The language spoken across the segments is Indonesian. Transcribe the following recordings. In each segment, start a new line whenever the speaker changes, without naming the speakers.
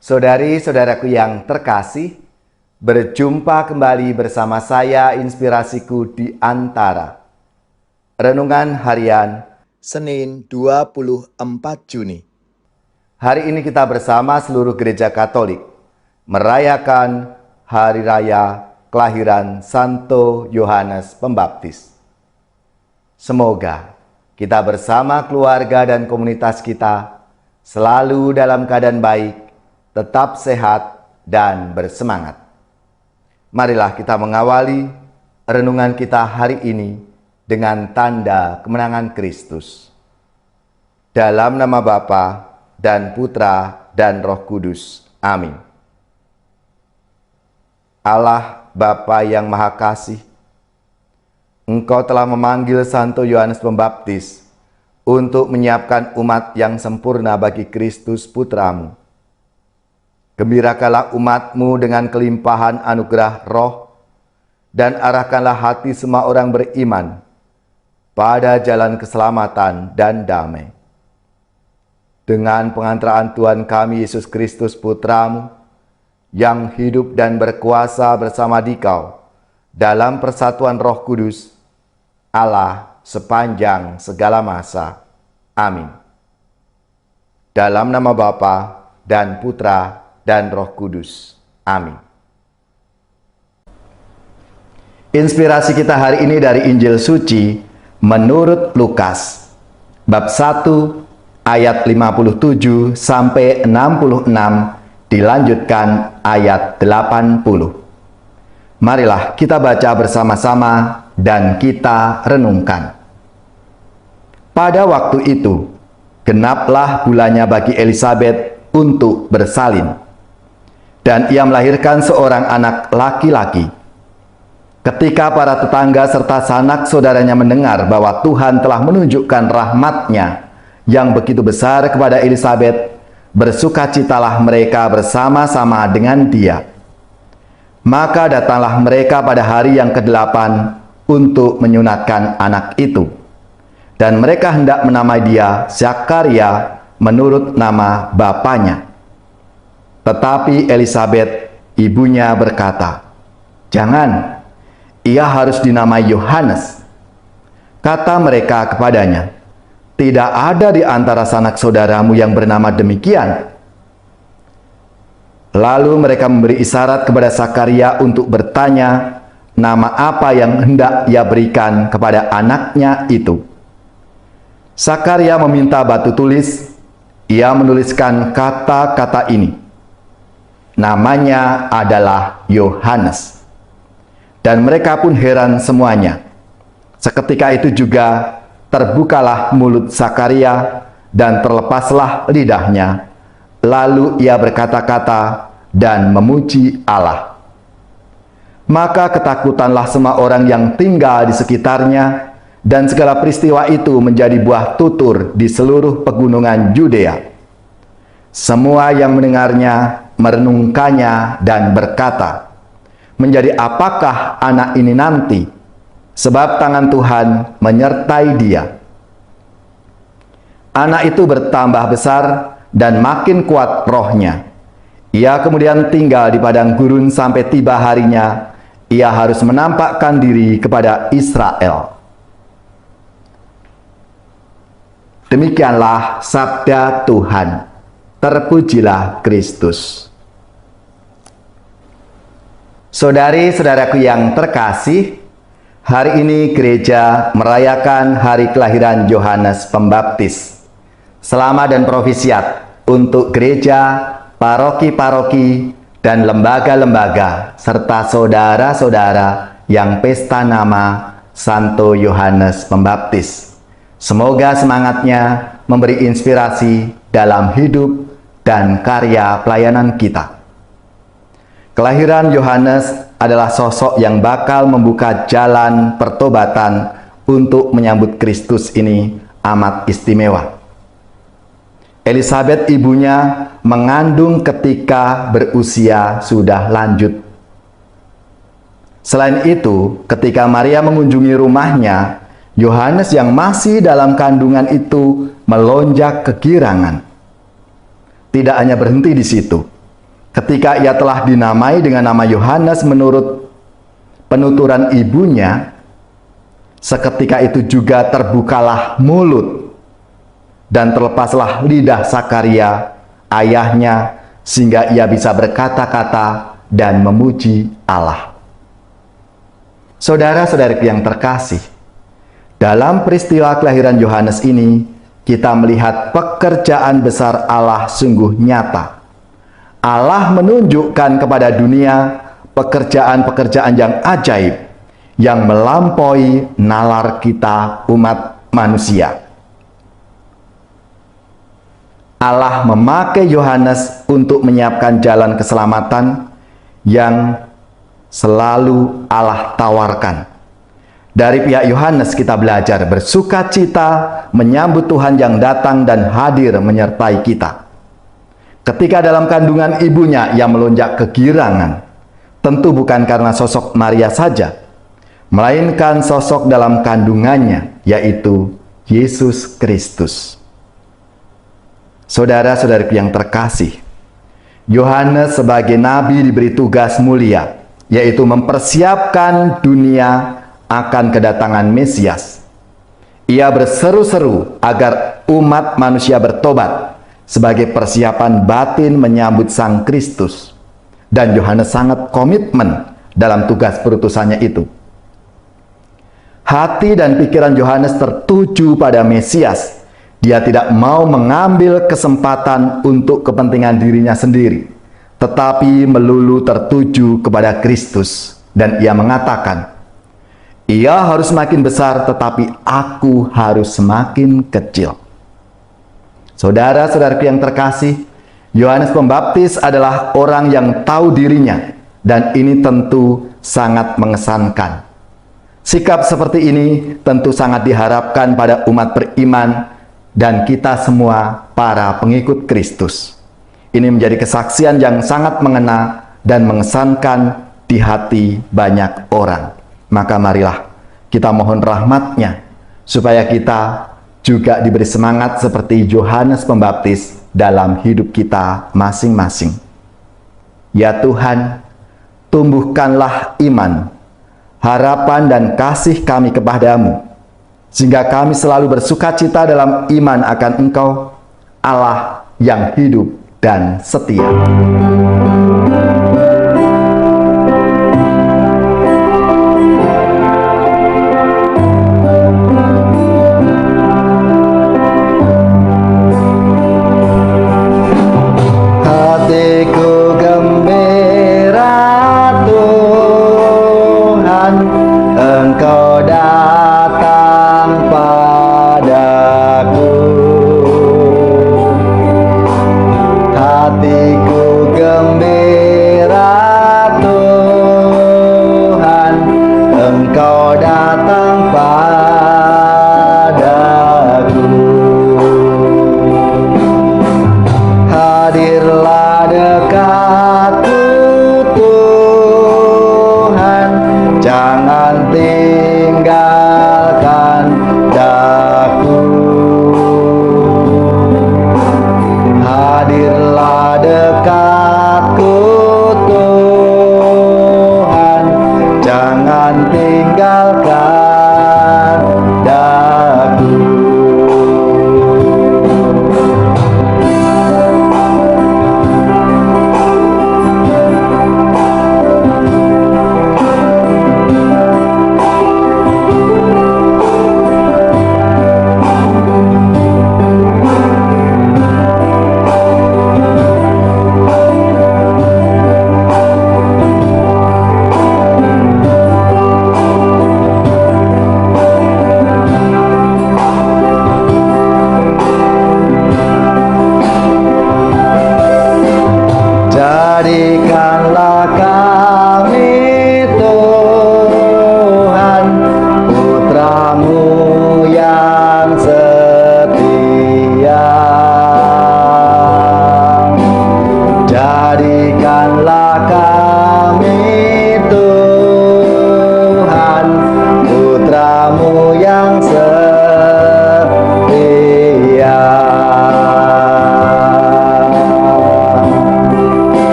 Saudari-saudaraku yang terkasih, berjumpa kembali bersama saya Inspirasiku di Antara. Renungan Harian Senin 24 Juni. Hari ini kita bersama seluruh gereja Katolik merayakan Hari Raya Kelahiran Santo Yohanes Pembaptis. Semoga kita bersama keluarga dan komunitas kita selalu dalam keadaan baik, tetap sehat dan bersemangat. Marilah kita mengawali renungan kita hari ini dengan tanda kemenangan Kristus. Dalam nama Bapa dan Putra dan Roh Kudus. Amin. Allah Bapa yang Maha Kasih, Engkau telah memanggil Santo Yohanes Pembaptis untuk menyiapkan umat yang sempurna bagi Kristus Putramu. Gembirakanlah umat-Mu dengan kelimpahan anugerah roh, dan arahkanlah hati semua orang beriman pada jalan keselamatan dan damai. Dengan pengantaraan Tuhan kami Yesus Kristus Putra-Mu, yang hidup dan berkuasa bersama Dikau dalam persatuan Roh Kudus, Allah sepanjang segala masa. Amin. Dalam nama Bapa dan Putra dan Roh Kudus. Amin. Inspirasi kita hari ini dari Injil Suci menurut Lukas, bab 1 ayat 57 sampai 66, dilanjutkan ayat 80. Marilah kita baca bersama-sama dan kita renungkan. Pada waktu itu, genaplah bulannya bagi Elisabet untuk bersalin, dan ia melahirkan seorang anak laki-laki. Ketika para tetangga serta sanak saudaranya mendengar bahwa Tuhan telah menunjukkan rahmat-Nya yang begitu besar kepada Elisabet, bersukacitalah mereka bersama-sama dengan dia. Maka datanglah mereka pada hari yang ke-8 untuk menyunatkan anak itu. Dan mereka hendak menamai dia Zakaria menurut nama bapaknya. Tetapi Elisabet, ibunya, berkata, "Jangan, ia harus dinamai Yohanes." Kata mereka kepadanya, "Tidak ada di antara sanak saudaramu yang bernama demikian." Lalu mereka memberi isyarat kepada Zakaria untuk bertanya nama apa yang hendak ia berikan kepada anaknya itu. Zakaria meminta batu tulis. Ia menuliskan kata-kata ini. Namanya adalah Yohanes. Dan mereka pun heran semuanya. Seketika itu juga terbukalah mulut Zakaria dan terlepaslah lidahnya. Lalu ia berkata-kata dan memuji Allah. Maka ketakutanlah semua orang yang tinggal di sekitarnya, dan segala peristiwa itu menjadi buah tutur di seluruh pegunungan Yudea. Semua yang mendengarnya merenungkannya dan berkata, "Menjadi apakah anak ini nanti? Sebab tangan Tuhan menyertai dia." Anak itu bertambah besar dan makin kuat rohnya. Ia kemudian tinggal di padang gurun sampai tiba harinya ia harus menampakkan diri kepada Israel. Demikianlah sabda Tuhan. Terpujilah Kristus. Saudari-saudaraku yang terkasih, hari ini gereja merayakan hari kelahiran Yohanes Pembaptis. Selamat dan profisiat untuk gereja, paroki-paroki, dan lembaga-lembaga, serta saudara-saudara yang pesta nama Santo Yohanes Pembaptis. Semoga semangatnya memberi inspirasi dalam hidup dan karya pelayanan kita. Kelahiran Yohanes adalah sosok yang bakal membuka jalan pertobatan untuk menyambut Kristus ini amat istimewa. Elisabet ibunya mengandung ketika berusia sudah lanjut. Selain itu, ketika Maria mengunjungi rumahnya, Yohanes yang masih dalam kandungan itu melonjak kegirangan. Tidak hanya berhenti di situ, Ketika ia telah dinamai dengan nama Yohanes menurut penuturan ibunya, seketika itu juga terbukalah mulut dan terlepaslah lidah Sakaria, ayahnya, sehingga ia bisa berkata-kata dan memuji Allah. Saudara-saudariku yang terkasih, dalam peristiwa kelahiran Yohanes ini, kita melihat pekerjaan besar Allah sungguh nyata. Allah menunjukkan kepada dunia pekerjaan-pekerjaan yang ajaib yang melampaui nalar kita umat manusia. Allah memakai Yohanes untuk menyiapkan jalan keselamatan yang selalu Allah tawarkan. Dari pihak Yohanes kita belajar bersukacita menyambut Tuhan yang datang dan hadir menyertai kita. Ketika dalam kandungan ibunya ia melonjak kegirangan, tentu bukan karena sosok Maria saja, melainkan sosok dalam kandungannya, yaitu Yesus Kristus. Saudara-saudariku yang terkasih, Yohanes sebagai nabi diberi tugas mulia, yaitu mempersiapkan dunia akan kedatangan Mesias. Ia berseru-seru agar umat manusia bertobat sebagai persiapan batin menyambut Sang Kristus. Dan Yohanes sangat komitmen dalam tugas perutusannya itu. Hati dan pikiran Yohanes tertuju pada Mesias. Dia tidak mau mengambil kesempatan untuk kepentingan dirinya sendiri, tetapi melulu tertuju kepada Kristus. Dan ia mengatakan, ia harus semakin besar, tetapi aku harus semakin kecil. Saudara-saudaraku yang terkasih, Yohanes Pembaptis adalah orang yang tahu dirinya, dan ini tentu sangat mengesankan. Sikap seperti ini tentu sangat diharapkan pada umat beriman dan kita semua para pengikut Kristus. Ini menjadi kesaksian yang sangat mengena dan mengesankan di hati banyak orang. Maka marilah kita mohon rahmat-Nya supaya kita juga diberi semangat seperti Yohanes Pembaptis dalam hidup kita masing-masing. Ya Tuhan, tumbuhkanlah iman, harapan dan kasih kami kepadamu, sehingga kami selalu bersukacita dalam iman akan Engkau, Allah yang hidup dan setia.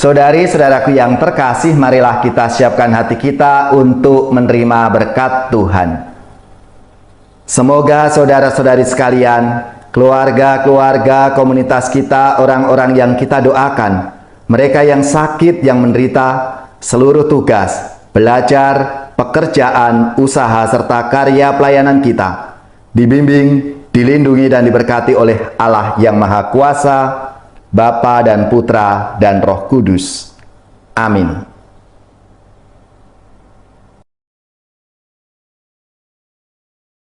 Saudari-saudaraku yang terkasih, marilah kita siapkan hati kita untuk menerima berkat Tuhan. Semoga saudara-saudari sekalian, keluarga-keluarga komunitas kita, orang-orang yang kita doakan, mereka yang sakit, yang menderita, seluruh tugas, belajar, pekerjaan, usaha, serta karya pelayanan kita, dibimbing, dilindungi, dan diberkati oleh Allah yang Maha Kuasa, Bapa dan Putra dan Roh Kudus. Amin.